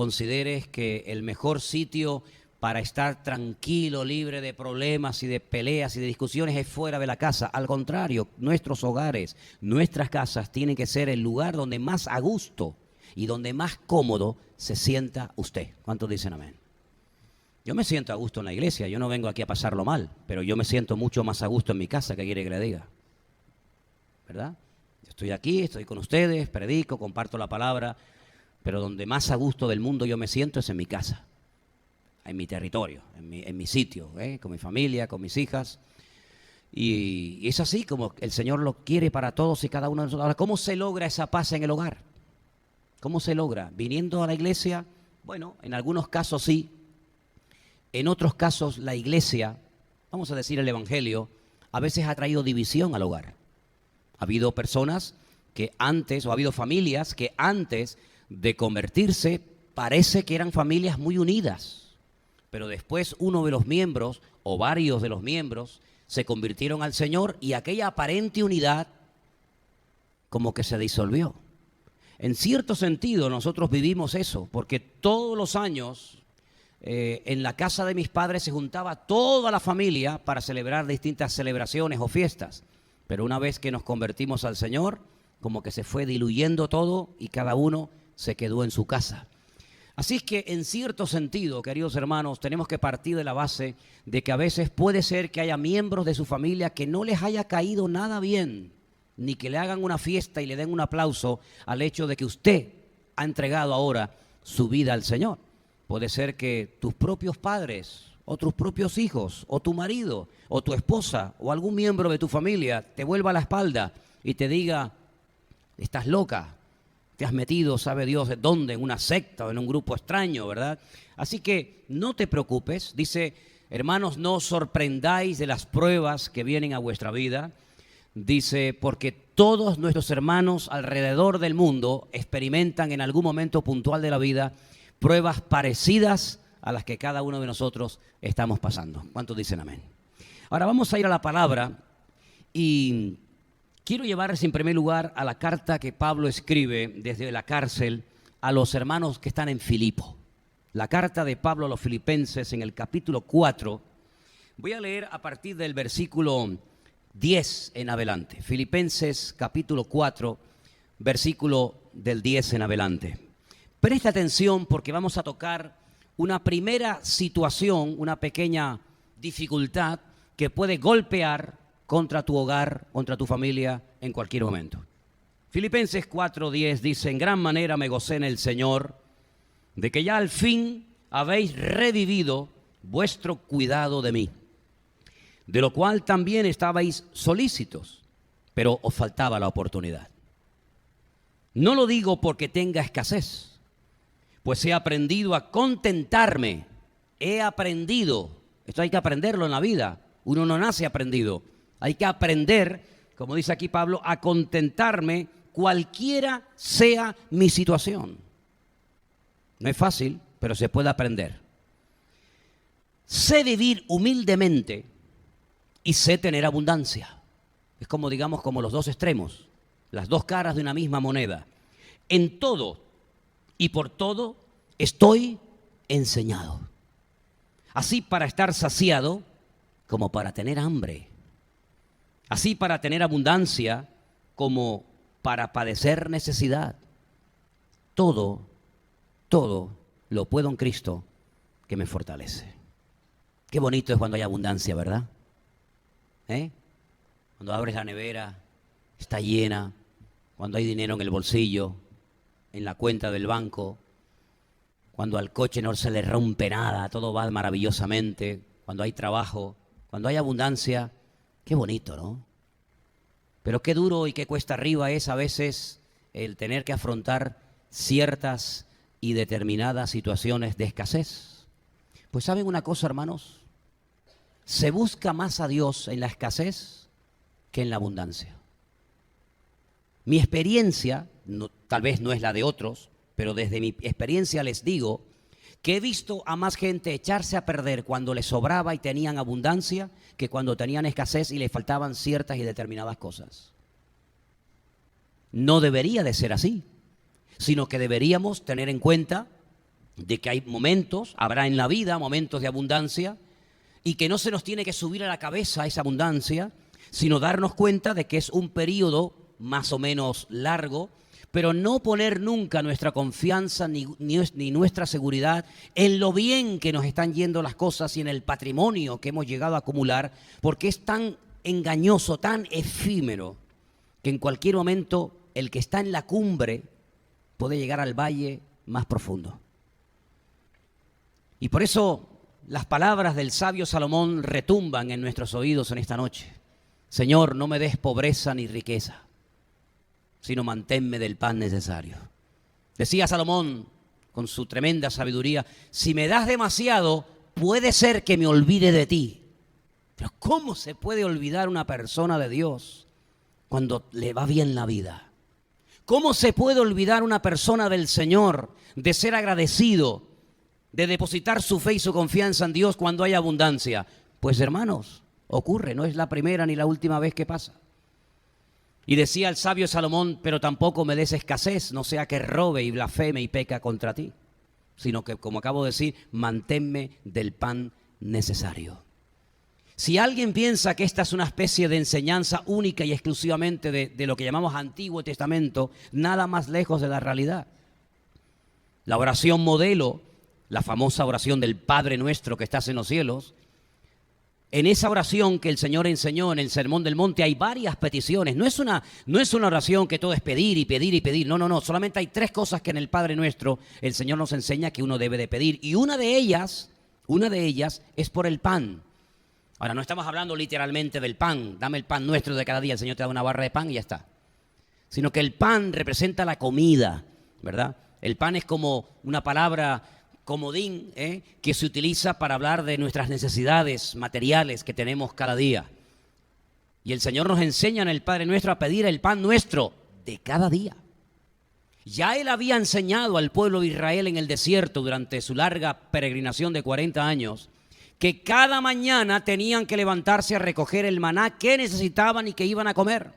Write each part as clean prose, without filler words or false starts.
consideres que el mejor sitio para estar tranquilo, libre de problemas y de peleas y de discusiones es fuera de la casa. Al contrario, nuestros hogares, nuestras casas tienen que ser el lugar donde más a gusto y donde más cómodo se sienta usted. ¿Cuántos dicen amén? Yo me siento a gusto en la iglesia, yo no vengo aquí a pasarlo mal, pero yo me siento mucho más a gusto en mi casa, ¿qué quiere que le diga? ¿Verdad? Yo estoy aquí, estoy con ustedes, predico, comparto la palabra, pero donde más a gusto del mundo yo me siento es en mi casa, en mi territorio, en mi sitio, con mi familia, con mis hijas. Y es así como el Señor lo quiere para todos y cada uno de nosotros. Ahora, ¿cómo se logra esa paz en el hogar? ¿Cómo se logra? ¿Viniendo a la iglesia? Bueno, en algunos casos sí. En otros casos la iglesia, vamos a decir el evangelio, a veces ha traído división al hogar. Ha habido personas que antes, o ha habido familias que antes de convertirse, parece que eran familias muy unidas. Pero después uno de los miembros, o varios de los miembros, se convirtieron al Señor y aquella aparente unidad como que se disolvió. En cierto sentido nosotros vivimos eso, porque todos los años en la casa de mis padres se juntaba toda la familia para celebrar distintas celebraciones o fiestas. Pero una vez que nos convertimos al Señor, como que se fue diluyendo todo y cada uno se quedó en su casa. Así es que en cierto sentido, queridos hermanos, tenemos que partir de la base de que a veces puede ser que haya miembros de su familia que no les haya caído nada bien, ni que le hagan una fiesta y le den un aplauso al hecho de que usted ha entregado ahora su vida al Señor. Puede ser que tus propios padres, o tus propios hijos, o tu marido, o tu esposa, o algún miembro de tu familia te vuelva la espalda y te diga, estás loca, te has metido, sabe Dios de dónde, en una secta o en un grupo extraño, ¿verdad? Así que no te preocupes, dice, hermanos, no os sorprendáis de las pruebas que vienen a vuestra vida, dice, porque todos nuestros hermanos alrededor del mundo experimentan en algún momento puntual de la vida pruebas parecidas a las que cada uno de nosotros estamos pasando. ¿Cuántos dicen amén? Ahora vamos a ir a la palabra y quiero llevarles en primer lugar a la carta que Pablo escribe desde la cárcel a los hermanos que están en Filipo. La carta de Pablo a los filipenses en el capítulo 4. Voy a leer a partir del versículo 10 en adelante. Filipenses capítulo 4, versículo del 10 en adelante. Presta atención porque vamos a tocar una primera situación, una pequeña dificultad que puede golpear contra tu hogar, contra tu familia en cualquier momento. Filipenses 4:10 dice, en gran manera me gocé en el Señor, de que ya al fin habéis revivido vuestro cuidado de mí, de lo cual también estabais solícitos, pero os faltaba la oportunidad. No lo digo porque tenga escasez, pues he aprendido a contentarme. He aprendido. Esto hay que aprenderlo en la vida. Uno no nace aprendido. Hay que aprender, como dice aquí Pablo, a contentarme cualquiera sea mi situación. No es fácil, pero se puede aprender. Sé vivir humildemente y sé tener abundancia. Es como, digamos, como los dos extremos, las dos caras de una misma moneda. En todo y por todo estoy enseñado, así para estar saciado como para tener hambre, así para tener abundancia como para padecer necesidad. Todo lo puedo en Cristo que me fortalece. Qué bonito es cuando hay abundancia, ¿verdad? Cuando abres la nevera, está llena, cuando hay dinero en el bolsillo, en la cuenta del banco, cuando al coche no se le rompe nada, todo va maravillosamente, cuando hay trabajo, cuando hay abundancia, qué bonito, ¿no? Pero qué duro y qué cuesta arriba es a veces el tener que afrontar ciertas y determinadas situaciones de escasez. Pues ¿saben una cosa, hermanos? Se busca más a Dios en la escasez que en la abundancia. Mi experiencia, tal vez no es la de otros, pero desde mi experiencia les digo que he visto a más gente echarse a perder cuando les sobraba y tenían abundancia que cuando tenían escasez y les faltaban ciertas y determinadas cosas. No debería de ser así, sino que deberíamos tener en cuenta de que hay momentos, habrá en la vida momentos de abundancia, y que no se nos tiene que subir a la cabeza esa abundancia, sino darnos cuenta de que es un periodo más o menos largo, pero no poner nunca nuestra confianza ni nuestra seguridad en lo bien que nos están yendo las cosas y en el patrimonio que hemos llegado a acumular, porque es tan engañoso, tan efímero, que en cualquier momento el que está en la cumbre puede llegar al valle más profundo. Y por eso las palabras del sabio Salomón retumban en nuestros oídos en esta noche. Señor, no me des pobreza ni riqueza, sino manténme del pan necesario. Decía Salomón con su tremenda sabiduría, si me das demasiado, puede ser que me olvide de ti. Pero ¿cómo se puede olvidar una persona de Dios cuando le va bien la vida? ¿Cómo se puede olvidar una persona del Señor de ser agradecido, de depositar su fe y su confianza en Dios cuando hay abundancia? Pues hermanos, ocurre, no es la primera ni la última vez que pasa. Y decía el sabio Salomón, pero tampoco me des escasez, no sea que robe y blasfeme y peca contra ti, sino que, como acabo de decir, manténme del pan necesario. Si alguien piensa que esta es una especie de enseñanza única y exclusivamente de lo que llamamos Antiguo Testamento, nada más lejos de la realidad. La oración modelo, la famosa oración del Padre Nuestro que estás en los cielos, en esa oración que el Señor enseñó en el Sermón del Monte hay varias peticiones. No es una oración que todo es pedir y pedir y pedir. No. Solamente hay 3 cosas que en el Padre Nuestro el Señor nos enseña que uno debe de pedir. Y una de ellas es por el pan. Ahora, no estamos hablando literalmente del pan. Dame el pan nuestro de cada día. El Señor te da una barra de pan y ya está. Sino que el pan representa la comida, ¿verdad? El pan es como una palabra comodín, que se utiliza para hablar de nuestras necesidades materiales que tenemos cada día. Y el Señor nos enseña en el Padre Nuestro a pedir el pan nuestro de cada día. Ya Él había enseñado al pueblo de Israel en el desierto durante su larga peregrinación de 40 años que cada mañana tenían que levantarse a recoger el maná que necesitaban y que iban a comer.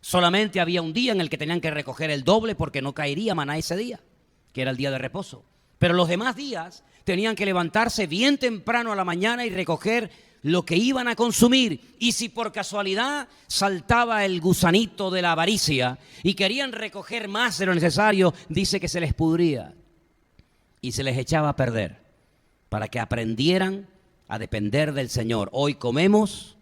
Solamente había un día en el que tenían que recoger el doble porque no caería maná ese día, que era el día de reposo. Pero los demás días tenían que levantarse bien temprano a la mañana y recoger lo que iban a consumir. Y si por casualidad saltaba el gusanito de la avaricia y querían recoger más de lo necesario, dice que se les pudría y se les echaba a perder para que aprendieran a depender del Señor. Hoy comemos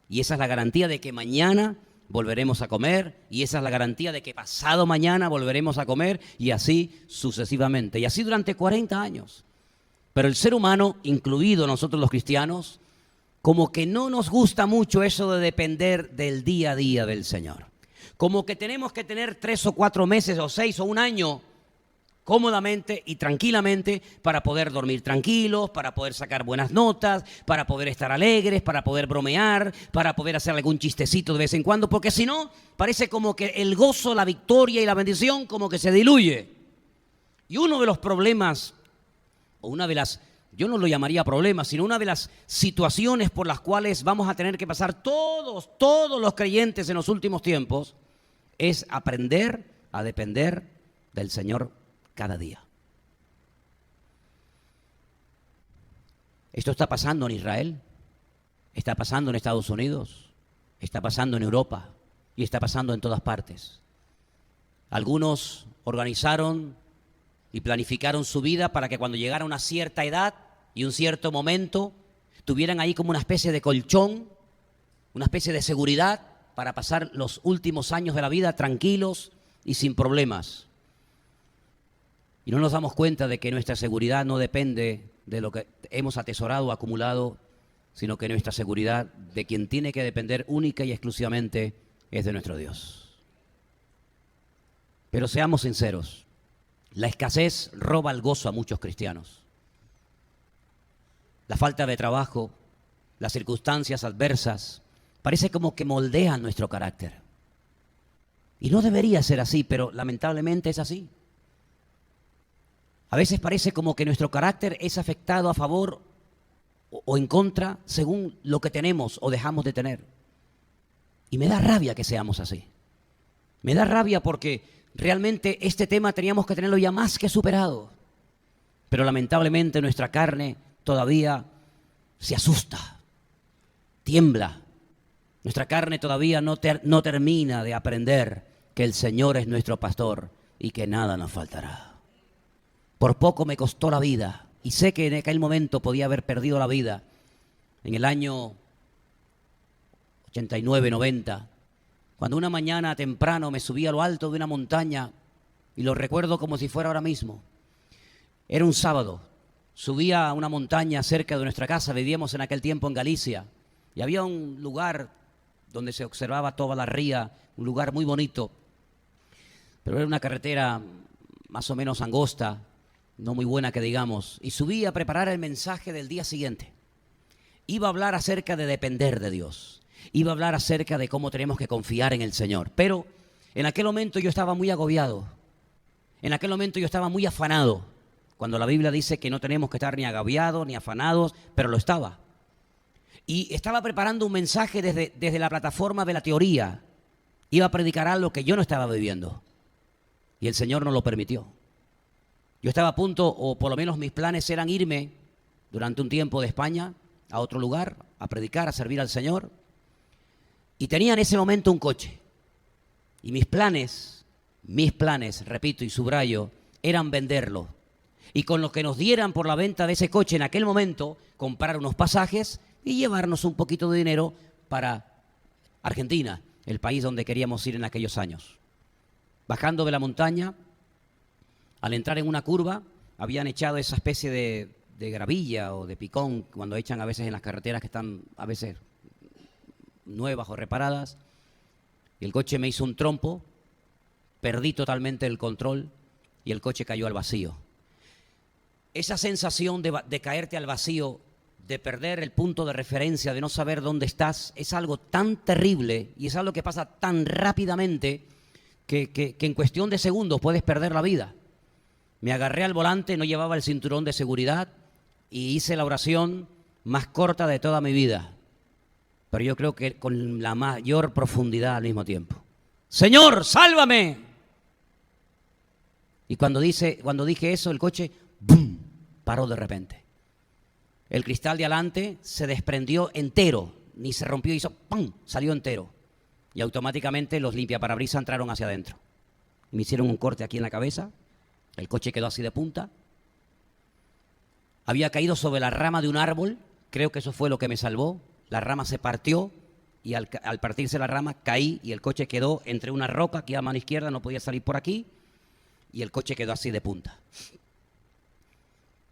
y esa es la garantía de que mañana volveremos a comer, y esa es la garantía de que pasado mañana volveremos a comer, y así sucesivamente, y así durante 40 años. Pero el ser humano, incluido nosotros los cristianos, como que no nos gusta mucho eso de depender del día a día del Señor. Como que tenemos que tener 3 o 4 meses o 6 o un año cómodamente y tranquilamente para poder dormir tranquilos, para poder sacar buenas notas, para poder estar alegres, para poder bromear, para poder hacer algún chistecito de vez en cuando, porque si no, parece como que el gozo, la victoria y la bendición como que se diluye. Y uno de los problemas, o una de las, yo no lo llamaría problemas, sino una de las situaciones por las cuales vamos a tener que pasar todos los creyentes en los últimos tiempos, es aprender a depender del Señor cada día. Esto está pasando en Israel, está pasando en Estados Unidos, está pasando en Europa y está pasando en todas partes. Algunos organizaron y planificaron su vida para que cuando llegara una cierta edad y un cierto momento tuvieran ahí como una especie de colchón, una especie de seguridad para pasar los últimos años de la vida tranquilos y sin problemas. Y no nos damos cuenta de que nuestra seguridad no depende de lo que hemos atesorado o acumulado, sino que nuestra seguridad, de quien tiene que depender única y exclusivamente, es de nuestro Dios. Pero seamos sinceros, la escasez roba el gozo a muchos cristianos. La falta de trabajo, las circunstancias adversas, parece como que moldean nuestro carácter. Y no debería ser así, pero lamentablemente es así. A veces parece como que nuestro carácter es afectado a favor o en contra según lo que tenemos o dejamos de tener. Y me da rabia que seamos así. Me da rabia porque realmente este tema teníamos que tenerlo ya más que superado. pero lamentablemente nuestra carne todavía se asusta, tiembla. Nuestra carne todavía no termina de aprender que el Señor es nuestro pastor y que nada nos faltará. Por poco me costó la vida, y sé que en aquel momento podía haber perdido la vida. En el año 89, 90, cuando una mañana temprano me subí a lo alto de una montaña, y lo recuerdo como si fuera ahora mismo. Era un sábado, subía a una montaña cerca de nuestra casa, vivíamos en aquel tiempo en Galicia, y había un lugar donde se observaba toda la ría, un lugar muy bonito, pero era una carretera más o menos angosta, no muy buena que digamos, y subí a preparar el mensaje del día siguiente. Iba a hablar acerca de depender de Dios, iba a hablar acerca de cómo tenemos que confiar en el Señor, pero en aquel momento yo estaba muy agobiado, en aquel momento yo estaba muy afanado, cuando la Biblia dice que no tenemos que estar ni agobiados ni afanados, pero lo estaba. Y estaba preparando un mensaje desde la plataforma de la teoría. Iba a predicar algo que yo no estaba viviendo. Y el Señor no lo permitió. Yo estaba a punto, o por lo menos mis planes eran irme durante un tiempo de España a otro lugar, a predicar, a servir al Señor. Y tenía en ese momento un coche. Y mis planes, repito y subrayo, eran venderlo. Y con lo que nos dieran por la venta de ese coche en aquel momento, comprar unos pasajes y llevarnos un poquito de dinero para Argentina, el país donde queríamos ir en aquellos años. Bajando de la montaña, al entrar en una curva, habían echado esa especie de gravilla o de picón, cuando echan a veces en las carreteras que están a veces nuevas o reparadas, y el coche me hizo un trompo, perdí totalmente el control y el coche cayó al vacío. Esa sensación de caerte al vacío, de perder el punto de referencia, de no saber dónde estás, es algo tan terrible y es algo que pasa tan rápidamente que en cuestión de segundos puedes perder la vida. Me agarré al volante, no llevaba el cinturón de seguridad y hice la oración más corta de toda mi vida, pero yo creo que con la mayor profundidad al mismo tiempo. ¡Señor, sálvame! Y cuando dije eso, el coche ¡bum!, paró de repente. El cristal de adelante se desprendió entero, ni se rompió, hizo ¡pum!, salió entero. Y automáticamente los limpiaparabrisas entraron hacia adentro. Me hicieron un corte aquí en la cabeza, el coche quedó así de punta. Había caído sobre la rama de un árbol, creo que eso fue lo que me salvó. La rama se partió y al partirse la rama caí y el coche quedó entre una roca, aquí a mano izquierda, no podía salir por aquí, y el coche quedó así de punta.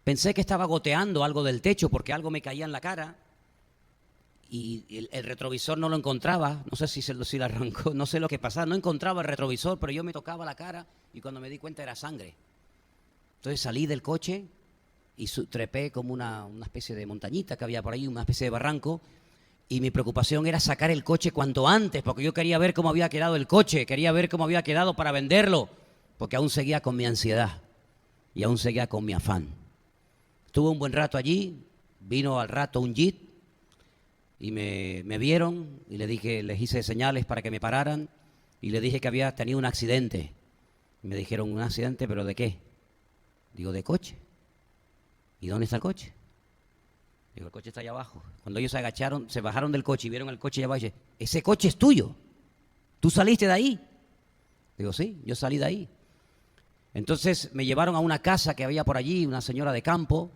Pensé que estaba goteando algo del techo porque algo me caía en la cara y el retrovisor no lo encontraba, no sé si lo arrancó, no sé lo que pasaba, no encontraba el retrovisor, pero yo me tocaba la cara y cuando me di cuenta era sangre. Entonces salí del coche y trepé como una especie de montañita que había por ahí, una especie de barranco, y mi preocupación era sacar el coche cuanto antes, porque yo quería ver cómo había quedado el coche, quería ver cómo había quedado para venderlo, porque aún seguía con mi ansiedad y aún seguía con mi afán. Estuve un buen rato allí, vino al rato un jeep y me vieron y les hice señales para que me pararan y les dije que había tenido un accidente. Y me dijeron, ¿un accidente? ¿Pero de qué? Digo, de coche. ¿Y dónde está el coche? Digo, el coche está allá abajo. Cuando ellos se agacharon, se bajaron del coche y vieron el coche allá abajo y dije, ese coche es tuyo. ¿Tú saliste de ahí? Digo, sí, yo salí de ahí. Entonces me llevaron a una casa que había por allí, una señora de campo.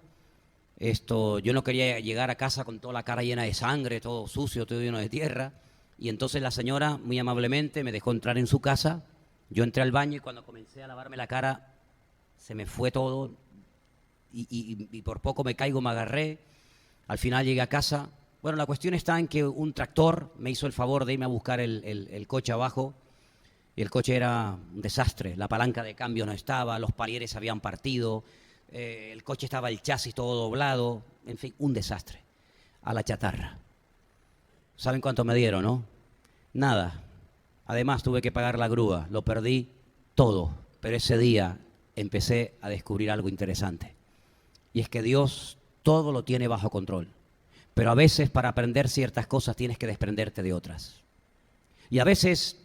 Yo no quería llegar a casa con toda la cara llena de sangre, todo sucio, todo lleno de tierra. Y entonces la señora, muy amablemente, me dejó entrar en su casa. Yo entré al baño y cuando comencé a lavarme la cara, se me fue todo. Y por poco me caigo, me agarré. Al final llegué a casa. Bueno, la cuestión está en que un tractor me hizo el favor de irme a buscar el coche abajo. Y el coche era un desastre. La palanca de cambio no estaba, los palieres se habían partido. El coche estaba el chasis todo doblado, en fin, un desastre. A la chatarra. ¿Saben cuánto me dieron, no? Nada. Además tuve que pagar la grúa, lo perdí todo. Pero ese día empecé a descubrir algo interesante. Y es que Dios todo lo tiene bajo control. Pero a veces para aprender ciertas cosas tienes que desprenderte de otras. Y a veces,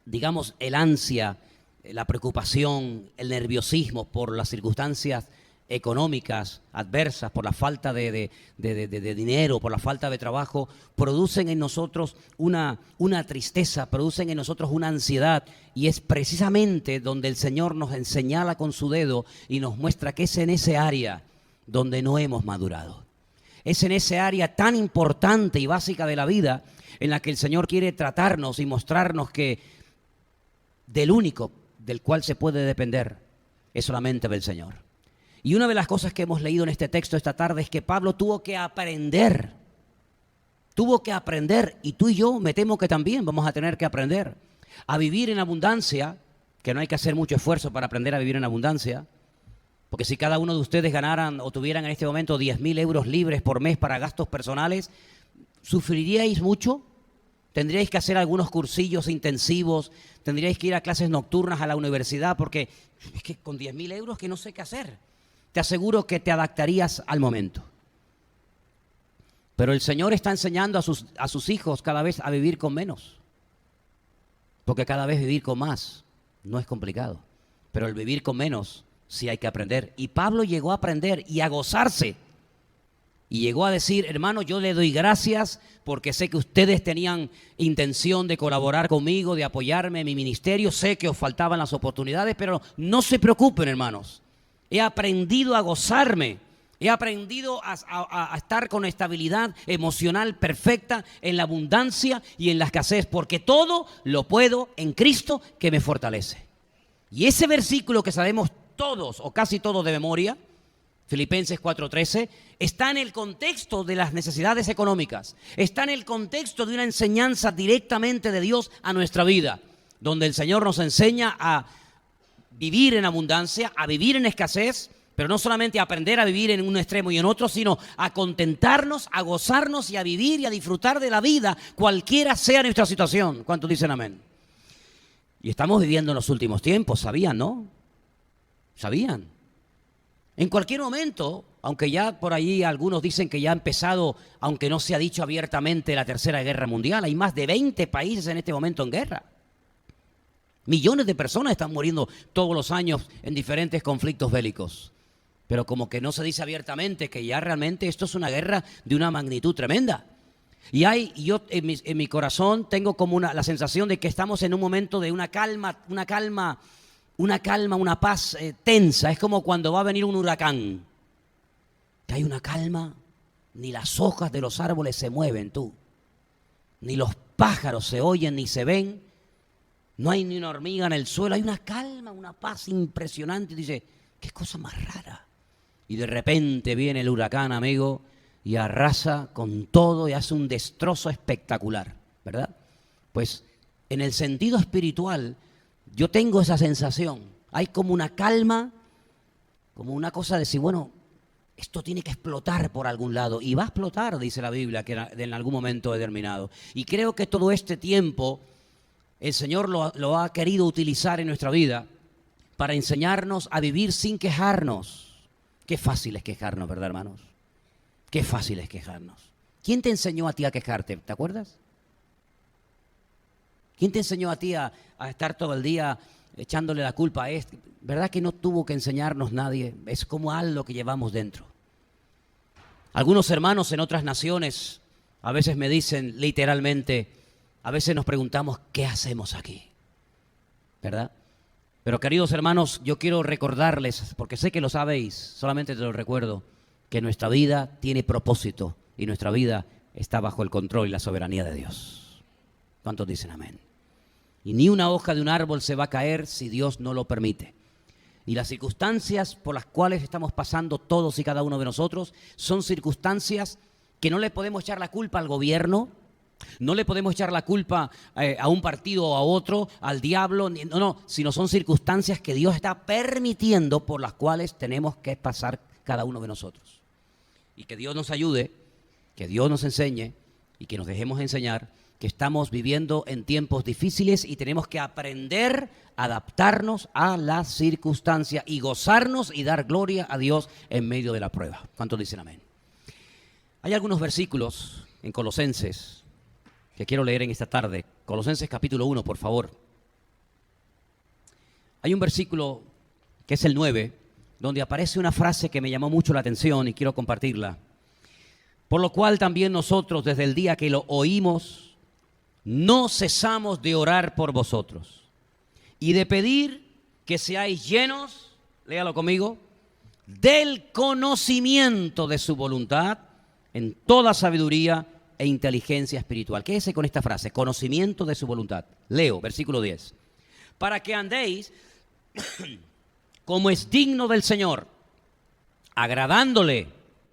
digamos, el ansia, la preocupación, el nerviosismo por las circunstancias económicas adversas, por la falta de dinero, por la falta de trabajo, producen en nosotros una tristeza, producen en nosotros una ansiedad, y es precisamente donde el Señor nos señala con su dedo y nos muestra que es en ese área donde no hemos madurado. Es en ese área tan importante y básica de la vida en la que el Señor quiere tratarnos y mostrarnos que del único del cual se puede depender es solamente del Señor. Y una de las cosas que hemos leído en este texto esta tarde es que Pablo tuvo que aprender, y tú y yo me temo que también vamos a tener que aprender a vivir en abundancia, que no hay que hacer mucho esfuerzo para aprender a vivir en abundancia, porque si cada uno de ustedes ganaran o tuvieran en este momento 10.000 euros libres por mes para gastos personales, ¿sufriríais mucho? ¿Tendríais que hacer algunos cursillos intensivos? ¿Tendríais que ir a clases nocturnas a la universidad? Porque es que con 10.000 euros que no sé qué hacer. Te aseguro que te adaptarías al momento. Pero el Señor está enseñando a sus hijos cada vez a vivir con menos. Porque cada vez vivir con más no es complicado. Pero el vivir con menos sí hay que aprender. Y Pablo llegó a aprender y a gozarse. Y llegó a decir, hermano, yo le doy gracias porque sé que ustedes tenían intención de colaborar conmigo, de apoyarme en mi ministerio. Sé que os faltaban las oportunidades, pero no se preocupen, hermanos. He aprendido a gozarme, he aprendido a estar con estabilidad emocional perfecta en la abundancia y en la escasez, porque todo lo puedo en Cristo que me fortalece. Y ese versículo que sabemos todos o casi todos de memoria, Filipenses 4:13, está en el contexto de las necesidades económicas, está en el contexto de una enseñanza directamente de Dios a nuestra vida, donde el Señor nos enseña a vivir en abundancia, a vivir en escasez, pero no solamente a aprender a vivir en un extremo y en otro, sino a contentarnos, a gozarnos y a vivir y a disfrutar de la vida, cualquiera sea nuestra situación. ¿Cuántos dicen amén? Y estamos viviendo en los últimos tiempos, ¿sabían, no? ¿Sabían? En cualquier momento, aunque ya por ahí algunos dicen que ya ha empezado, aunque no se ha dicho abiertamente, la Tercera Guerra Mundial, hay más de 20 países en este momento en guerra. Millones de personas están muriendo todos los años en diferentes conflictos bélicos. Pero como que no se dice abiertamente que ya realmente esto es una guerra de una magnitud tremenda. Y yo en mi corazón tengo como la sensación de que estamos en un momento de una paz tensa. Es como cuando va a venir un huracán. Que hay una calma, ni las hojas de los árboles se mueven, ni los pájaros se oyen ni se ven. No hay ni una hormiga en el suelo, hay una calma, una paz impresionante. Y dice, qué cosa más rara. Y de repente viene el huracán, amigo, y arrasa con todo y hace un destrozo espectacular, ¿verdad? Pues en el sentido espiritual, yo tengo esa sensación. Hay como una calma, como una cosa de decir, bueno, esto tiene que explotar por algún lado. Y va a explotar, dice la Biblia, que en algún momento determinado. Y creo que todo este tiempo el Señor lo ha querido utilizar en nuestra vida para enseñarnos a vivir sin quejarnos. Qué fácil es quejarnos, ¿verdad, hermanos? Qué fácil es quejarnos. ¿Quién te enseñó a ti a quejarte? ¿Te acuerdas? ¿Quién te enseñó a ti a estar todo el día echándole la culpa a este? ¿Verdad que no tuvo que enseñarnos nadie? Es como algo que llevamos dentro. Algunos hermanos en otras naciones a veces me dicen literalmente, a veces nos preguntamos, ¿qué hacemos aquí? ¿Verdad? Pero queridos hermanos, yo quiero recordarles, porque sé que lo sabéis, solamente te lo recuerdo, que nuestra vida tiene propósito y nuestra vida está bajo el control y la soberanía de Dios. ¿Cuántos dicen amén? Y ni una hoja de un árbol se va a caer si Dios no lo permite. Y las circunstancias por las cuales estamos pasando todos y cada uno de nosotros son circunstancias que no le podemos echar la culpa al gobierno, no le podemos echar la culpa a un partido o a otro, al diablo, no, sino son circunstancias que Dios está permitiendo por las cuales tenemos que pasar cada uno de nosotros. Y que Dios nos ayude, que Dios nos enseñe y que nos dejemos enseñar que estamos viviendo en tiempos difíciles y tenemos que aprender a adaptarnos a las circunstancias y gozarnos y dar gloria a Dios en medio de la prueba. ¿Cuántos dicen amén? Hay algunos versículos en Colosenses que quiero leer en esta tarde. Colosenses capítulo 1, por favor. Hay un versículo que es el 9, donde aparece una frase que me llamó mucho la atención y quiero compartirla. Por lo cual también nosotros, desde el día que lo oímos, no cesamos de orar por vosotros y de pedir que seáis llenos, léalo conmigo, del conocimiento de su voluntad en toda sabiduría e inteligencia espiritual. Quédese con esta frase, conocimiento de su voluntad. Leo, versículo 10. Para que andéis como es digno del Señor, agradándole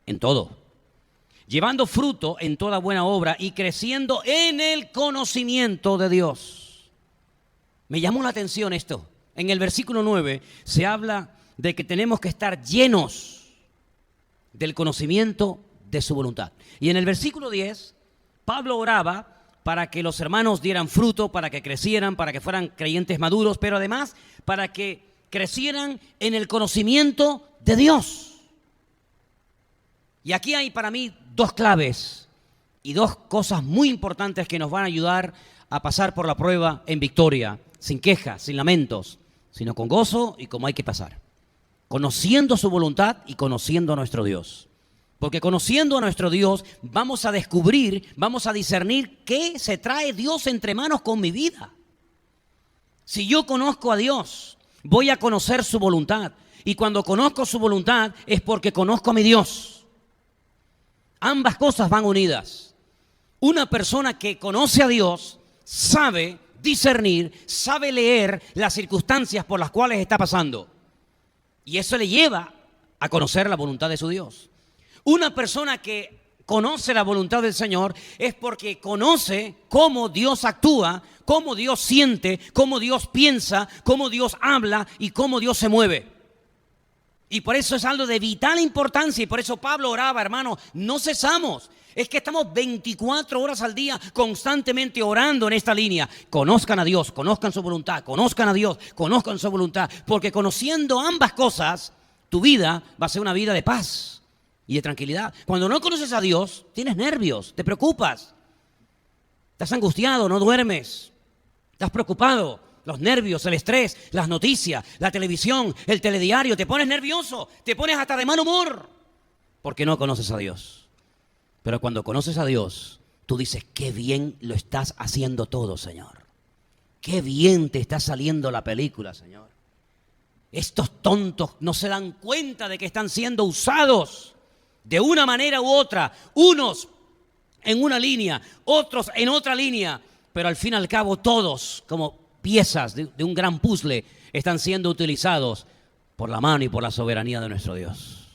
en todo, llevando fruto en toda buena obra y creciendo en el conocimiento de Dios. Me llamó la atención esto. En el versículo 9 se habla de que tenemos que estar llenos del conocimiento de su voluntad. Y en el versículo 10, Pablo oraba para que los hermanos dieran fruto, para que crecieran, para que fueran creyentes maduros, pero además para que crecieran en el conocimiento de Dios. Y aquí hay para mí dos claves y dos cosas muy importantes que nos van a ayudar a pasar por la prueba en victoria, sin quejas, sin lamentos, sino con gozo y como hay que pasar. Conociendo su voluntad y conociendo a nuestro Dios. Porque conociendo a nuestro Dios vamos a descubrir, vamos a discernir qué se trae Dios entre manos con mi vida. Si yo conozco a Dios, voy a conocer su voluntad. Y cuando conozco su voluntad es porque conozco a mi Dios. Ambas cosas van unidas. Una persona que conoce a Dios sabe discernir, sabe leer las circunstancias por las cuales está pasando. Y eso le lleva a conocer la voluntad de su Dios. Una persona que conoce la voluntad del Señor es porque conoce cómo Dios actúa, cómo Dios siente, cómo Dios piensa, cómo Dios habla y cómo Dios se mueve. Y por eso es algo de vital importancia y por eso Pablo oraba, hermano, no cesamos. Es que estamos 24 horas al día constantemente orando en esta línea. Conozcan a Dios, conozcan su voluntad, conozcan a Dios, conozcan su voluntad. Porque conociendo ambas cosas, tu vida va a ser una vida de paz y de tranquilidad. Cuando no conoces a Dios, tienes nervios, te preocupas. Estás angustiado, no duermes. Estás preocupado. Los nervios, el estrés, las noticias, la televisión, el telediario. Te pones nervioso, te pones hasta de mal humor. Porque no conoces a Dios. Pero cuando conoces a Dios, tú dices, qué bien lo estás haciendo todo, Señor. Qué bien te está saliendo la película, Señor. Estos tontos no se dan cuenta de que están siendo usados de una manera u otra. Unos en una línea, otros en otra línea. Pero al fin y al cabo todos, como piezas de un gran puzzle, están siendo utilizados por la mano y por la soberanía de nuestro Dios.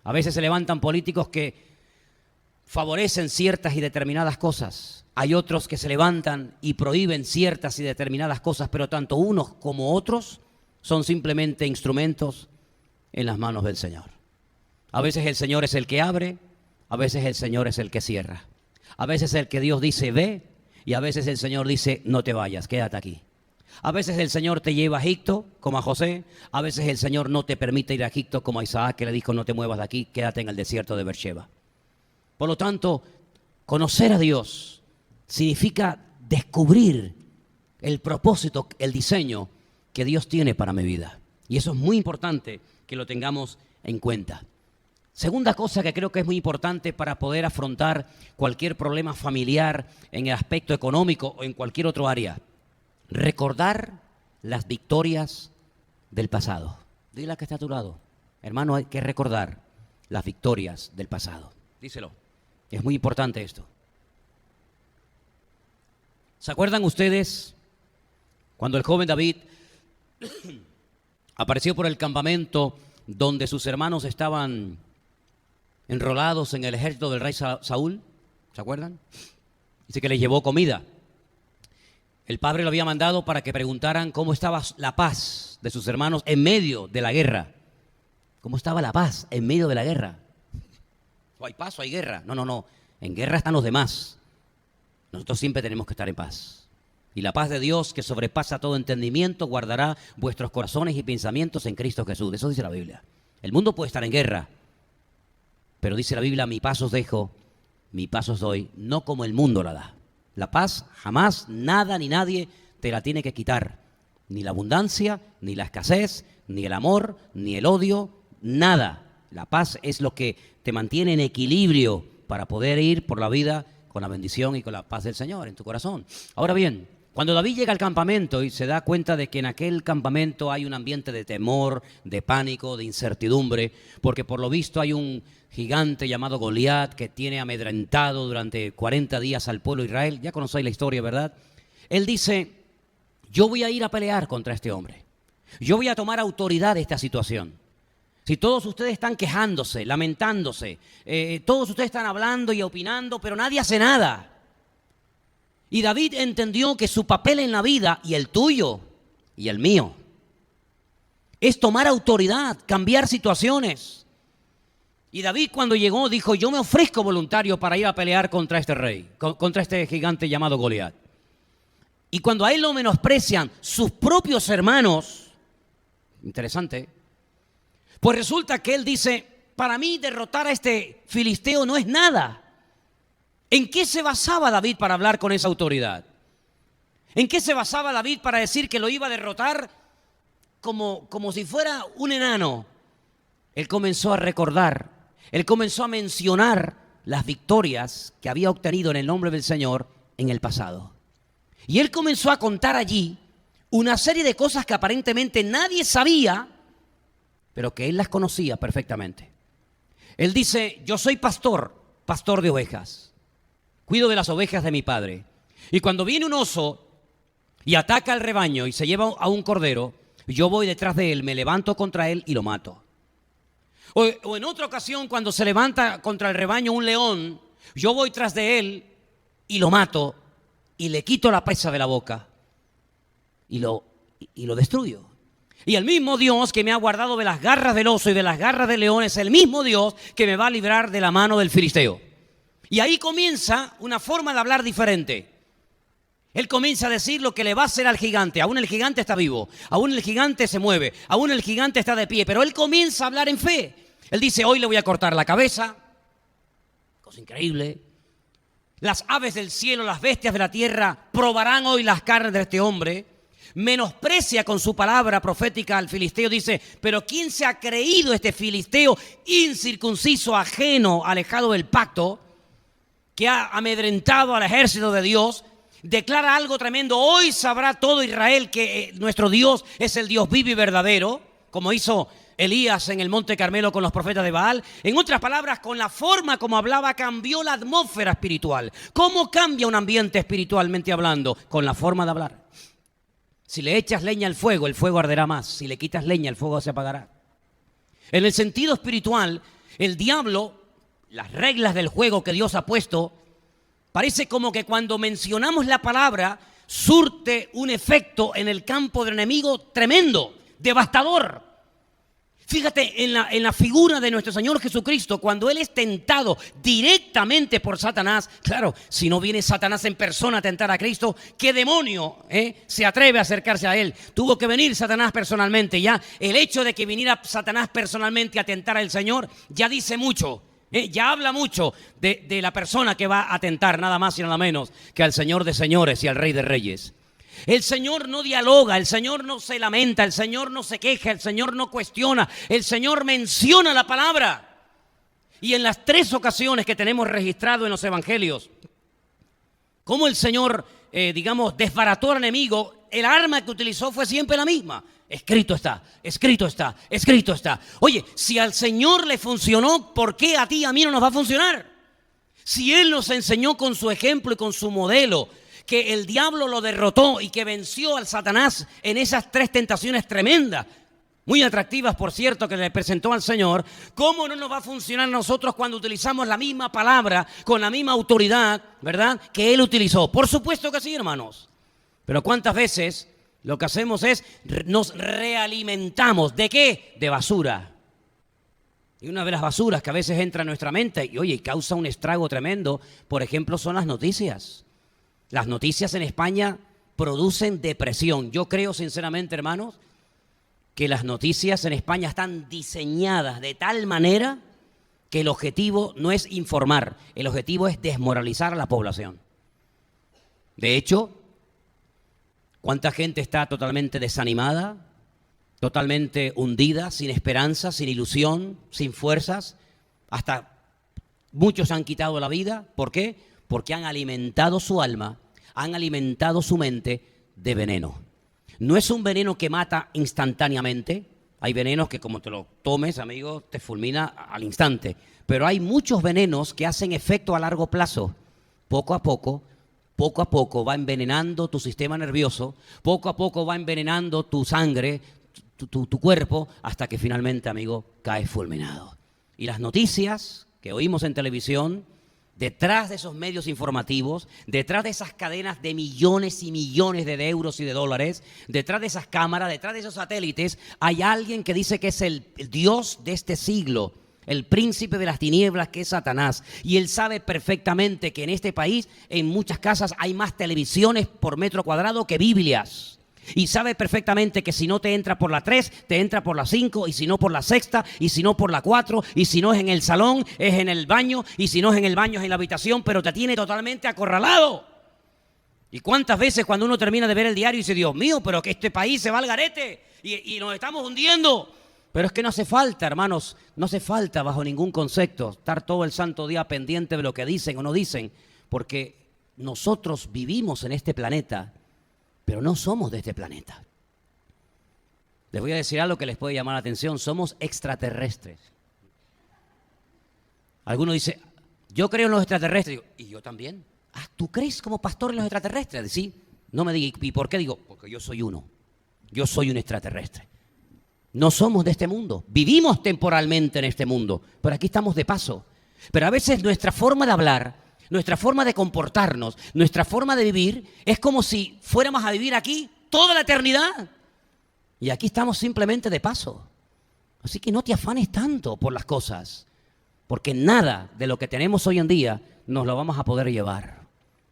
A veces se levantan políticos que favorecen ciertas y determinadas cosas. Hay otros que se levantan y prohíben ciertas y determinadas cosas, pero tanto unos como otros son simplemente instrumentos en las manos del Señor. A veces el Señor es el que abre, a veces el Señor es el que cierra. A veces el que Dios dice ve y a veces el Señor dice no te vayas, quédate aquí. A veces el Señor te lleva a Egipto, como a José. A veces el Señor no te permite ir a Egipto, como a Isaac, que le dijo no te muevas de aquí, quédate en el desierto de Beersheba. Por lo tanto, conocer a Dios significa descubrir el propósito, el diseño que Dios tiene para mi vida. Y eso es muy importante que lo tengamos en cuenta. Segunda cosa que creo que es muy importante para poder afrontar cualquier problema familiar en el aspecto económico o en cualquier otro área. Recordar las victorias del pasado. Dile a que está a tu lado. Hermano, hay que recordar las victorias del pasado. Díselo. Es muy importante esto. ¿Se acuerdan ustedes cuando el joven David apareció por el campamento donde sus hermanos estaban enrolados en el ejército del rey Saúl? ¿Se acuerdan? Dice que les llevó comida. El padre lo había mandado para que preguntaran cómo estaba la paz de sus hermanos en medio de la guerra. ¿Cómo estaba la paz en medio de la guerra? O hay paz o hay guerra. No. En guerra están los demás. Nosotros siempre tenemos que estar en paz. Y la paz de Dios, que sobrepasa todo entendimiento, guardará vuestros corazones y pensamientos en Cristo Jesús. Eso dice la Biblia. El mundo puede estar en guerra. Pero dice la Biblia, mi paz os dejo, mi paz os doy, no como el mundo la da. La paz jamás, nada ni nadie te la tiene que quitar. Ni la abundancia, ni la escasez, ni el amor, ni el odio, nada. La paz es lo que te mantiene en equilibrio para poder ir por la vida con la bendición y con la paz del Señor en tu corazón. Ahora bien, cuando David llega al campamento y se da cuenta de que en aquel campamento hay un ambiente de temor, de pánico, de incertidumbre, porque por lo visto hay un gigante llamado Goliat que tiene amedrentado durante 40 días al pueblo de Israel. Ya conocéis la historia, ¿verdad? Él dice, yo voy a ir a pelear contra este hombre. Yo voy a tomar autoridad de esta situación. Si todos ustedes están quejándose, lamentándose, todos ustedes están hablando y opinando, pero nadie hace nada. Y David entendió que su papel en la vida, y el tuyo y el mío, es tomar autoridad, cambiar situaciones. Y David cuando llegó dijo, yo me ofrezco voluntario para ir a pelear contra este rey, contra este gigante llamado Goliat. Y cuando a él lo menosprecian sus propios hermanos, interesante, pues resulta que él dice, para mí derrotar a este filisteo no es nada. ¿En qué se basaba David para hablar con esa autoridad? ¿En qué se basaba David para decir que lo iba a derrotar como si fuera un enano? Él comenzó a recordar, él comenzó a mencionar las victorias que había obtenido en el nombre del Señor en el pasado. Y él comenzó a contar allí una serie de cosas que aparentemente nadie sabía, pero que él las conocía perfectamente. Él dice, yo soy pastor de ovejas. Cuido de las ovejas de mi padre. Y cuando viene un oso y ataca al rebaño y se lleva a un cordero, yo voy detrás de él, me levanto contra él y lo mato. O en otra ocasión, cuando se levanta contra el rebaño un león, yo voy tras de él y lo mato y le quito la presa de la boca y lo destruyo. Y el mismo Dios que me ha guardado de las garras del oso y de las garras del león es el mismo Dios que me va a librar de la mano del filisteo. Y ahí comienza una forma de hablar diferente. Él comienza a decir lo que le va a hacer al gigante. Aún el gigante está vivo, aún el gigante se mueve, aún el gigante está de pie, pero él comienza a hablar en fe. Él dice, hoy le voy a cortar la cabeza, cosa increíble. Las aves del cielo, las bestias de la tierra probarán hoy las carnes de este hombre. Menosprecia con su palabra profética al filisteo, dice, pero ¿quién se ha creído este filisteo incircunciso, ajeno, alejado del pacto, que ha amedrentado al ejército de Dios? Declara algo tremendo, hoy sabrá todo Israel que nuestro Dios es el Dios vivo y verdadero, como hizo Elías en el Monte Carmelo con los profetas de Baal. En otras palabras, con la forma como hablaba, cambió la atmósfera espiritual. ¿Cómo cambia un ambiente espiritualmente hablando? Con la forma de hablar. Si le echas leña al fuego, el fuego arderá más. Si le quitas leña, el fuego se apagará. En el sentido espiritual, el diablo, las reglas del juego que Dios ha puesto, parece como que cuando mencionamos la palabra, surte un efecto en el campo del enemigo tremendo, devastador. Fíjate en la figura de nuestro Señor Jesucristo, cuando Él es tentado directamente por Satanás. Claro, si no viene Satanás en persona a tentar a Cristo, ¿qué demonio se atreve a acercarse a Él? Tuvo que venir Satanás personalmente. Ya el hecho de que viniera Satanás personalmente a tentar al Señor ya dice mucho. Ya habla mucho de la persona que va a tentar, nada más y nada menos que al Señor de señores y al Rey de reyes. El Señor no dialoga, el Señor no se lamenta, el Señor no se queja, el Señor no cuestiona, el Señor menciona la palabra. Y en las 3 ocasiones que tenemos registrado en los evangelios, cómo el Señor, desbarató al enemigo, el arma que utilizó fue siempre la misma. Escrito está, escrito está, escrito está. Oye, si al Señor le funcionó, ¿por qué a ti y a mí no nos va a funcionar? Si Él nos enseñó con su ejemplo y con su modelo que el diablo lo derrotó y que venció al Satanás en esas 3 tentaciones tremendas, muy atractivas, por cierto, que le presentó al Señor, ¿cómo no nos va a funcionar a nosotros cuando utilizamos la misma palabra, con la misma autoridad, ¿verdad?, que Él utilizó? Por supuesto que sí, hermanos. Pero ¿cuántas veces lo que hacemos es nos realimentamos? ¿De qué? De basura. Y una de las basuras que a veces entra en nuestra mente y, oye, causa un estrago tremendo, por ejemplo, son las noticias. Las noticias en España producen depresión. Yo creo sinceramente, hermanos, que las noticias en España están diseñadas de tal manera que el objetivo no es informar, el objetivo es desmoralizar a la población. De hecho, ¿Cuánta gente está totalmente desanimada, totalmente hundida, sin esperanza, sin ilusión, sin fuerzas? Hasta muchos han quitado la vida. ¿Por qué? Porque han alimentado su alma, han alimentado su mente de veneno. No es un veneno que mata instantáneamente. Hay venenos que como te lo tomes, amigo, te fulmina al instante. Pero hay muchos venenos que hacen efecto a largo plazo. Poco a poco va envenenando tu sistema nervioso, poco a poco va envenenando tu sangre, tu cuerpo, hasta que finalmente, amigo, caes fulminado. Y las noticias que oímos en televisión, detrás de esos medios informativos, detrás de esas cadenas de millones y millones de euros y de dólares, detrás de esas cámaras, detrás de esos satélites, hay alguien que dice que es el Dios de este siglo, el príncipe de las tinieblas, que es Satanás. Y él sabe perfectamente que en este país, en muchas casas, hay más televisiones por metro cuadrado que Biblias. Y sabe perfectamente que si no te entra por la 3, te entra por la 5, y si no por la 6ª, y si no por la 4, y si no es en el salón, es en el baño, y si no es en el baño, es en la habitación, pero te tiene totalmente acorralado. ¿Y cuántas veces cuando uno termina de ver el diario dice, Dios mío, pero que este país se va al garete y nos estamos hundiendo? Pero es que no hace falta, hermanos, no hace falta bajo ningún concepto estar todo el santo día pendiente de lo que dicen o no dicen, porque nosotros vivimos en este planeta, pero no somos de este planeta. Les voy a decir algo que les puede llamar la atención. Somos extraterrestres. Algunos dicen, yo creo en los extraterrestres. Digo, y yo también. Ah, ¿tú crees como pastor en los extraterrestres? Sí. No me diga, ¿y por qué? Digo, porque yo soy uno. Yo soy un extraterrestre. No somos de este mundo. Vivimos temporalmente en este mundo, pero aquí estamos de paso. Pero a veces nuestra forma de hablar, nuestra forma de comportarnos, nuestra forma de vivir, es como si fuéramos a vivir aquí toda la eternidad. Y aquí estamos simplemente de paso. Así que no te afanes tanto por las cosas, porque nada de lo que tenemos hoy en día nos lo vamos a poder llevar.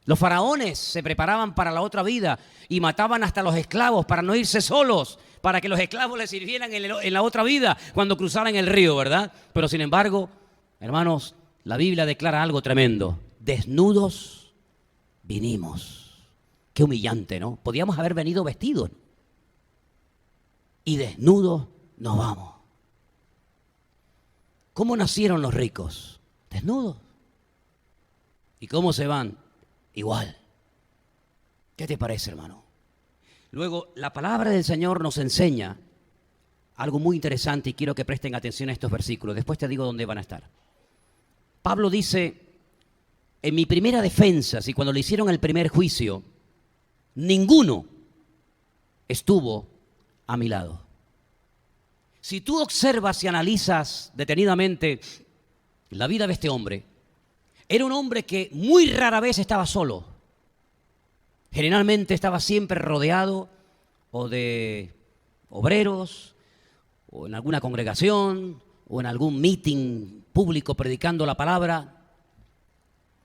Los faraones se preparaban para la otra vida y mataban hasta los esclavos para no irse solos, para que los esclavos les sirvieran en la otra vida cuando cruzaran el río, ¿verdad? Pero sin embargo, hermanos, la Biblia declara algo tremendo. Desnudos vinimos. Qué humillante, ¿no? Podíamos haber venido vestidos. Y desnudos nos vamos. ¿Cómo nacieron los ricos? Desnudos. ¿Y cómo se van? Igual. ¿Qué te parece, hermano? Luego, la palabra del Señor nos enseña algo muy interesante y quiero que presten atención a estos versículos. Después te digo dónde van a estar. Pablo dice, en mi primera defensa, si cuando le hicieron el primer juicio, ninguno estuvo a mi lado. Si tú observas y analizas detenidamente la vida de este hombre, era un hombre que muy rara vez estaba solo. Generalmente estaba siempre rodeado o de obreros, o en alguna congregación, o en algún meeting público predicando la palabra.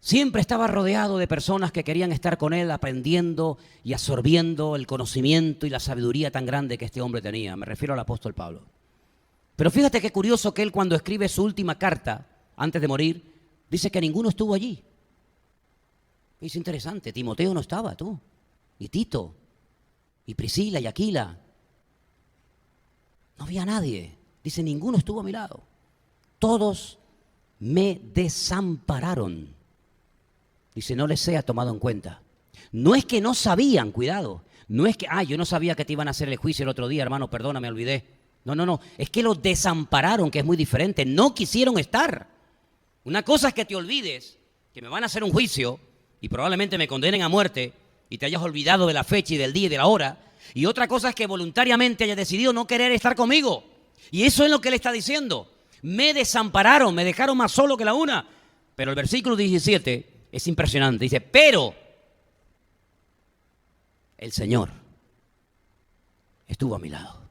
Siempre estaba rodeado de personas que querían estar con él aprendiendo y absorbiendo el conocimiento y la sabiduría tan grande que este hombre tenía. Me refiero al apóstol Pablo. Pero fíjate qué curioso que él cuando escribe su última carta, antes de morir, dice que ninguno estuvo allí. Es interesante, Timoteo no estaba, tú, y Tito, y Priscila y Aquila. No había nadie. Dice, ninguno estuvo a mi lado. Todos me desampararon. Dice, no les sea tomado en cuenta. No es que no sabían, cuidado. No es que, yo no sabía que te iban a hacer el juicio el otro día, hermano, perdona, me olvidé. No. Es que los desampararon, que es muy diferente. No quisieron estar. Una cosa es que te olvides que me van a hacer un juicio y probablemente me condenen a muerte y te hayas olvidado de la fecha y del día y de la hora. Y otra cosa es que voluntariamente hayas decidido no querer estar conmigo. Y eso es lo que él está diciendo. Me desampararon, me dejaron más solo que la una. Pero el versículo 17 es impresionante. Dice, pero el Señor estuvo a mi lado.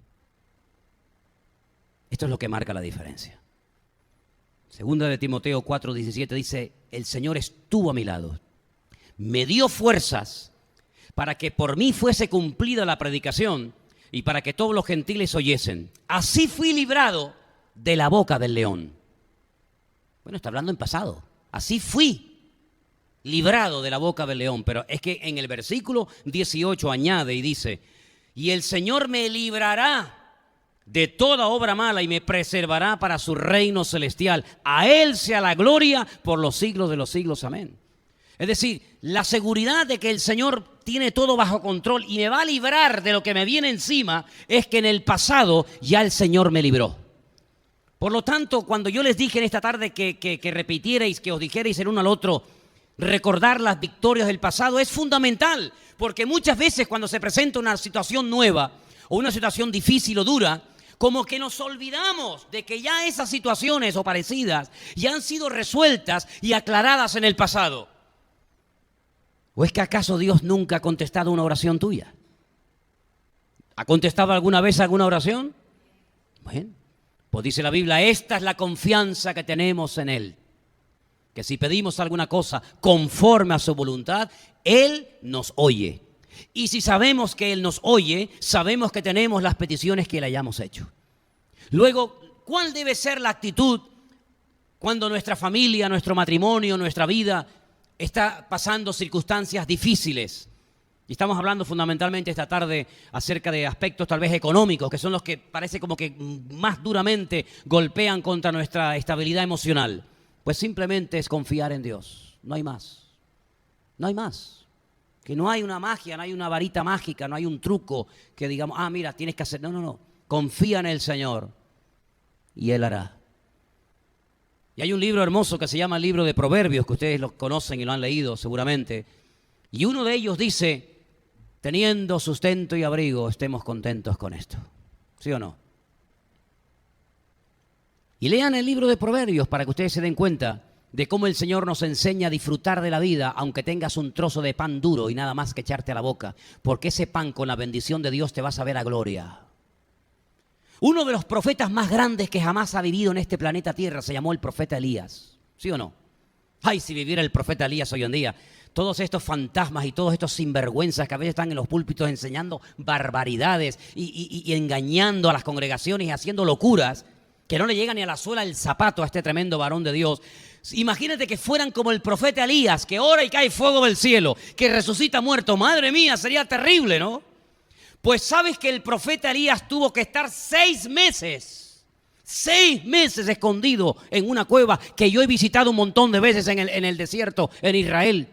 Esto es lo que marca la diferencia. Segunda de Timoteo 4:17 dice, el Señor estuvo a mi lado. Me dio fuerzas para que por mí fuese cumplida la predicación y para que todos los gentiles oyesen. Así fui librado de la boca del león. Bueno, está hablando en pasado. Así fui librado de la boca del león. Pero es que en el versículo 18 añade y dice, y el Señor me librará de toda obra mala y me preservará para su reino celestial. A Él sea la gloria por los siglos de los siglos. Amén. Es decir, la seguridad de que el Señor tiene todo bajo control y me va a librar de lo que me viene encima es que en el pasado ya el Señor me libró. Por lo tanto, cuando yo les dije en esta tarde que repitierais, que os dijerais el uno al otro, recordar las victorias del pasado es fundamental, porque muchas veces cuando se presenta una situación nueva o una situación difícil o dura, como que nos olvidamos de que ya esas situaciones o parecidas ya han sido resueltas y aclaradas en el pasado. ¿O es que acaso Dios nunca ha contestado una oración tuya? ¿Ha contestado alguna vez alguna oración? Bueno, pues dice la Biblia, esta es la confianza que tenemos en Él. Que si pedimos alguna cosa conforme a su voluntad, Él nos oye. Y si sabemos que Él nos oye, sabemos que tenemos las peticiones que le hayamos hecho. Luego, ¿cuál debe ser la actitud cuando nuestra familia, nuestro matrimonio, nuestra vida está pasando circunstancias difíciles? Y estamos hablando fundamentalmente esta tarde acerca de aspectos tal vez económicos, que son los que parece como que más duramente golpean contra nuestra estabilidad emocional. Pues simplemente es confiar en Dios, no hay más. No hay más. Que no hay una magia, no hay una varita mágica, no hay un truco que digamos, mira, tienes que hacer. No. Confía en el Señor y Él hará. Y hay un libro hermoso que se llama el libro de Proverbios, que ustedes lo conocen y lo han leído seguramente. Y uno de ellos dice, teniendo sustento y abrigo, estemos contentos con esto. ¿Sí o no? Y lean el libro de Proverbios para que ustedes se den cuenta de cómo el Señor nos enseña a disfrutar de la vida, aunque tengas un trozo de pan duro y nada más que echarte a la boca, porque ese pan con la bendición de Dios te va a saber a gloria. Uno de los profetas más grandes que jamás ha vivido en este planeta Tierra se llamó el profeta Elías, ¿sí o no? Ay, si viviera el profeta Elías hoy en día, todos estos fantasmas y todos estos sinvergüenzas que a veces están en los púlpitos enseñando barbaridades y engañando a las congregaciones y haciendo locuras que no le llegan ni a la suela del zapato a este tremendo varón de Dios. Imagínate que fueran como el profeta Elías, que ora y cae fuego del cielo, que resucita muerto. Madre mía, sería terrible, ¿no? Pues sabes que el profeta Elías tuvo que estar 6 meses escondido en una cueva que yo he visitado un montón de veces en el desierto, en Israel,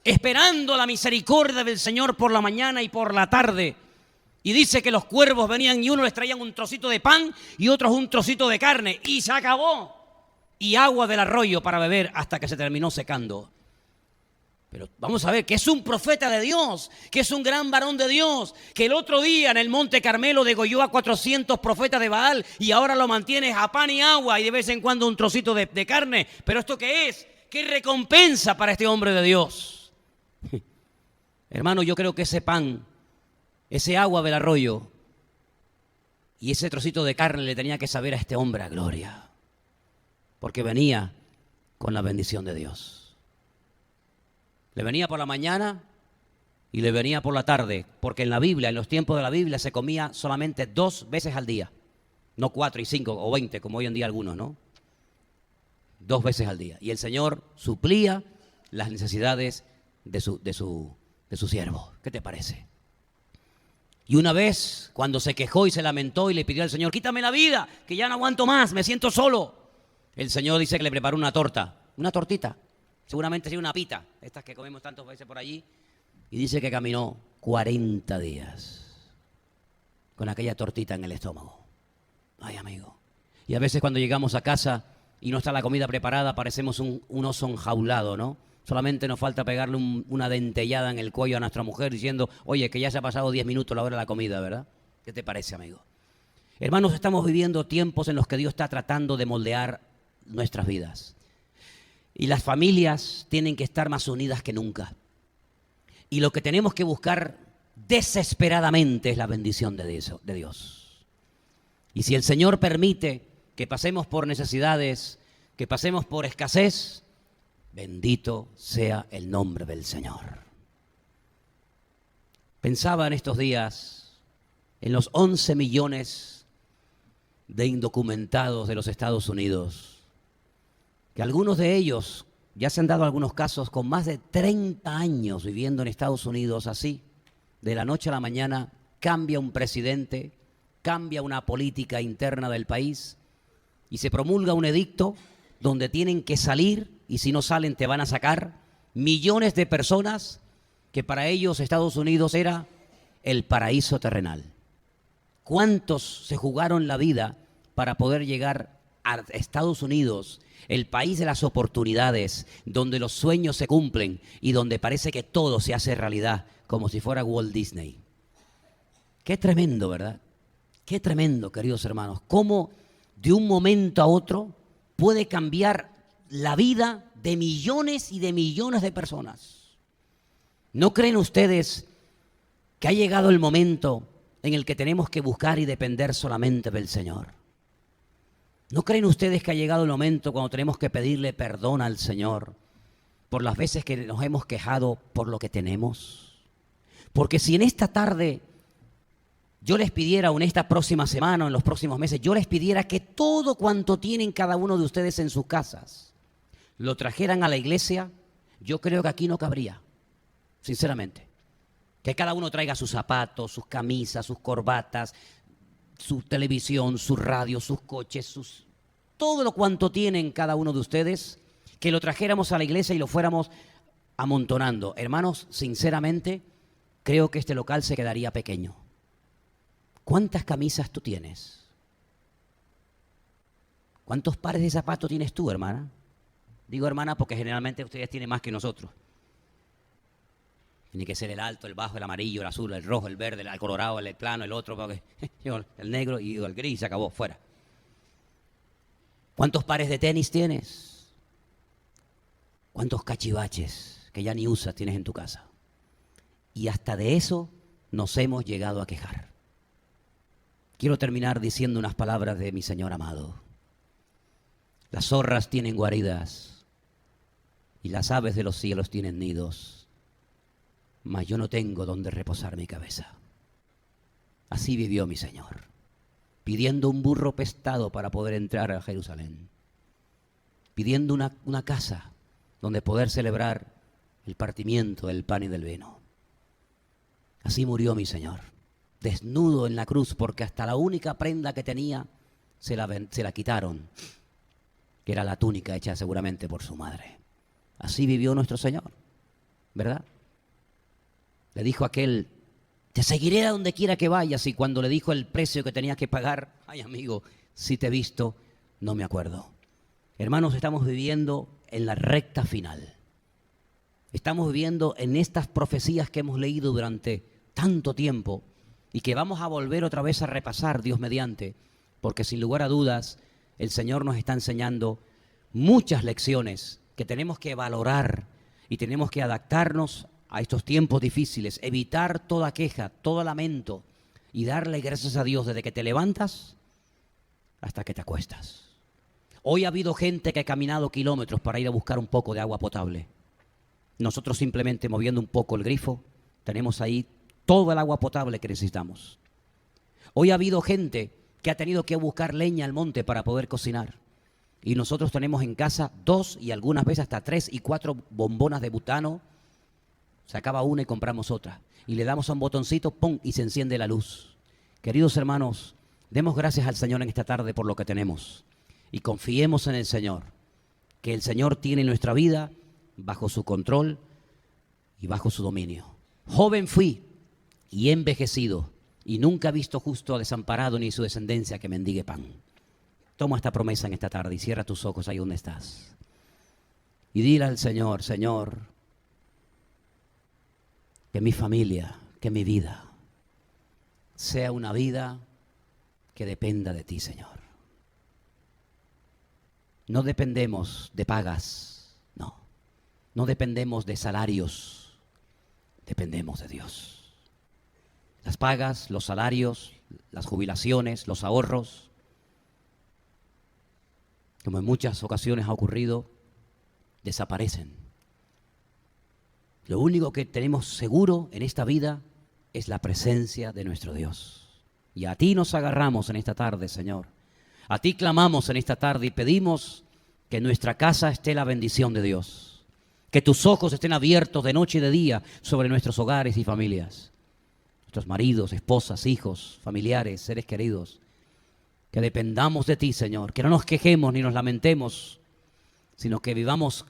esperando la misericordia del Señor por la mañana y por la tarde. Y dice que los cuervos venían y uno les traían un trocito de pan y otros un trocito de carne. Y se acabó. Y agua del arroyo para beber hasta que se terminó secando. Pero vamos a ver que es un profeta de Dios, que es un gran varón de Dios, que el otro día en el Monte Carmelo degolló a 400 profetas de Baal y ahora lo mantienes a pan y agua y de vez en cuando un trocito de carne. ¿Pero esto qué es? ¿Qué recompensa para este hombre de Dios? Hermano, yo creo que ese pan, ese agua del arroyo y ese trocito de carne le tenía que saber a este hombre a gloria, porque venía con la bendición de Dios. Le venía por la mañana y le venía por la tarde, porque en la Biblia, en los tiempos de la Biblia, se comía solamente 2 veces al día, no 4 y 5 o 20 como hoy en día algunos, ¿no? 2 veces al día. Y el Señor suplía las necesidades de su siervo. ¿Qué te parece? Y una vez, cuando se quejó y se lamentó y le pidió al Señor, quítame la vida, que ya no aguanto más, me siento solo. El Señor dice que le preparó una tortita, seguramente sí una pita, estas que comemos tantas veces por allí, y dice que caminó 40 días con aquella tortita en el estómago. Ay, amigo. Y a veces cuando llegamos a casa y no está la comida preparada, parecemos un oso enjaulado, ¿no? Solamente nos falta pegarle una dentellada en el cuello a nuestra mujer diciendo, oye, que ya se ha pasado 10 minutos la hora de la comida, ¿verdad? ¿Qué te parece, amigo? Hermanos, estamos viviendo tiempos en los que Dios está tratando de moldear nuestras vidas. Y las familias tienen que estar más unidas que nunca. Y lo que tenemos que buscar desesperadamente es la bendición de Dios. Y si el Señor permite que pasemos por necesidades, que pasemos por escasez, bendito sea el nombre del Señor. Pensaba en estos días en los 11 millones de indocumentados de los Estados Unidos, que algunos de ellos Ya se han dado algunos casos con más de 30 años viviendo en Estados Unidos así. De la noche a la mañana cambia un presidente, cambia una política interna del país y se promulga un edicto donde tienen que salir y si no salen te van a sacar. Millones de personas que para ellos Estados Unidos era el paraíso terrenal. ¿Cuántos se jugaron la vida para poder llegar a Estados Unidos, el país de las oportunidades, donde los sueños se cumplen y donde parece que todo se hace realidad, como si fuera Walt Disney? Qué tremendo, ¿verdad? Qué tremendo, queridos hermanos. Cómo de un momento a otro puede cambiar la vida de millones y de millones de personas. ¿No creen ustedes que ha llegado el momento en el que tenemos que buscar y depender solamente del Señor? ¿No creen ustedes que ha llegado el momento cuando tenemos que pedirle perdón al Señor por las veces que nos hemos quejado por lo que tenemos? Porque si en esta tarde yo les pidiera, o en esta próxima semana, o en los próximos meses, yo les pidiera que todo cuanto tienen cada uno de ustedes en sus casas, lo trajeran a la iglesia, yo creo que aquí no cabría, sinceramente. Que cada uno traiga sus zapatos, sus camisas, sus corbatas, su televisión, su radio, sus coches, todo lo cuanto tienen cada uno de ustedes, que lo trajéramos a la iglesia y lo fuéramos amontonando. Hermanos, sinceramente, creo que este local se quedaría pequeño. ¿Cuántas camisas tú tienes? ¿Cuántos pares de zapatos tienes tú, hermana? Digo hermana porque generalmente ustedes tienen más que nosotros. Tiene que ser el alto, el bajo, el amarillo, el azul, el rojo, el verde, el colorado, el plano, el otro, el negro y el gris, se acabó, fuera. ¿Cuántos pares de tenis tienes? ¿Cuántos cachivaches que ya ni usas tienes en tu casa? Y hasta de eso nos hemos llegado a quejar. Quiero terminar diciendo unas palabras de mi Señor amado. Las zorras tienen guaridas y las aves de los cielos tienen nidos, mas yo no tengo donde reposar mi cabeza. Así vivió mi Señor, pidiendo un burro prestado para poder entrar a Jerusalén, pidiendo una casa donde poder celebrar el partimiento del pan y del vino. Así murió mi Señor, desnudo en la cruz, porque hasta la única prenda que tenía se la quitaron, que era la túnica hecha seguramente por su madre. Así vivió nuestro Señor, ¿verdad? Le dijo a aquel: te seguiré a donde quiera que vayas. Y cuando le dijo el precio que tenía que pagar, ay amigo, si te he visto, no me acuerdo. Hermanos, estamos viviendo en la recta final. Estamos viviendo en estas profecías que hemos leído durante tanto tiempo y que vamos a volver otra vez a repasar, Dios mediante, porque sin lugar a dudas el Señor nos está enseñando muchas lecciones que tenemos que valorar y tenemos que adaptarnos a estos tiempos difíciles, evitar toda queja, todo lamento y darle gracias a Dios desde que te levantas hasta que te acuestas. Hoy ha habido gente que ha caminado kilómetros para ir a buscar un poco de agua potable. Nosotros simplemente moviendo un poco el grifo, tenemos ahí todo el agua potable que necesitamos. Hoy ha habido gente que ha tenido que buscar leña al monte para poder cocinar. Y nosotros tenemos en casa 2 y algunas veces hasta 3 y 4 bombonas de butano. Se acaba una y compramos otra. Y le damos a un botoncito, ¡pum!, y se enciende la luz. Queridos hermanos, demos gracias al Señor en esta tarde por lo que tenemos. Y confiemos en el Señor, que el Señor tiene nuestra vida bajo su control y bajo su dominio. Joven fui y he envejecido, y nunca he visto justo desamparado ni su descendencia que mendigue pan. Toma esta promesa en esta tarde y cierra tus ojos ahí donde estás. Y dile al Señor: Señor, que mi familia, que mi vida sea una vida que dependa de ti, Señor. No dependemos de pagas, no. No dependemos de salarios, dependemos de Dios. Las pagas, los salarios, las jubilaciones, los ahorros, como en muchas ocasiones ha ocurrido, desaparecen. Lo único que tenemos seguro en esta vida es la presencia de nuestro Dios. Y a ti nos agarramos en esta tarde, Señor. A ti clamamos en esta tarde y pedimos que en nuestra casa esté la bendición de Dios. Que tus ojos estén abiertos de noche y de día sobre nuestros hogares y familias. Nuestros maridos, esposas, hijos, familiares, seres queridos. Que dependamos de ti, Señor. Que no nos quejemos ni nos lamentemos, sino que vivamos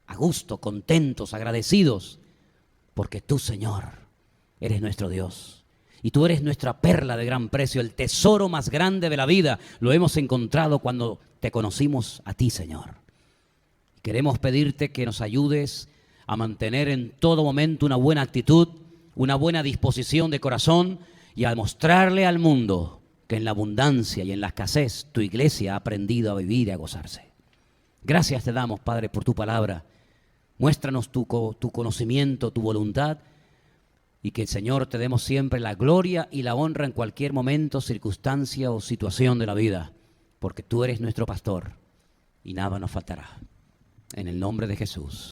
a gusto, contentos, agradecidos, porque tú, Señor, eres nuestro Dios. Y tú eres nuestra perla de gran precio, el tesoro más grande de la vida. Lo hemos encontrado cuando te conocimos a ti, Señor. Queremos pedirte que nos ayudes a mantener en todo momento una buena actitud, una buena disposición de corazón y a mostrarle al mundo que en la abundancia y en la escasez tu iglesia ha aprendido a vivir y a gozarse. Gracias te damos, Padre, por tu palabra. Muéstranos tu conocimiento, tu voluntad, y que, Señor, te demos siempre la gloria y la honra en cualquier momento, circunstancia o situación de la vida, porque tú eres nuestro pastor y nada nos faltará. En el nombre de Jesús.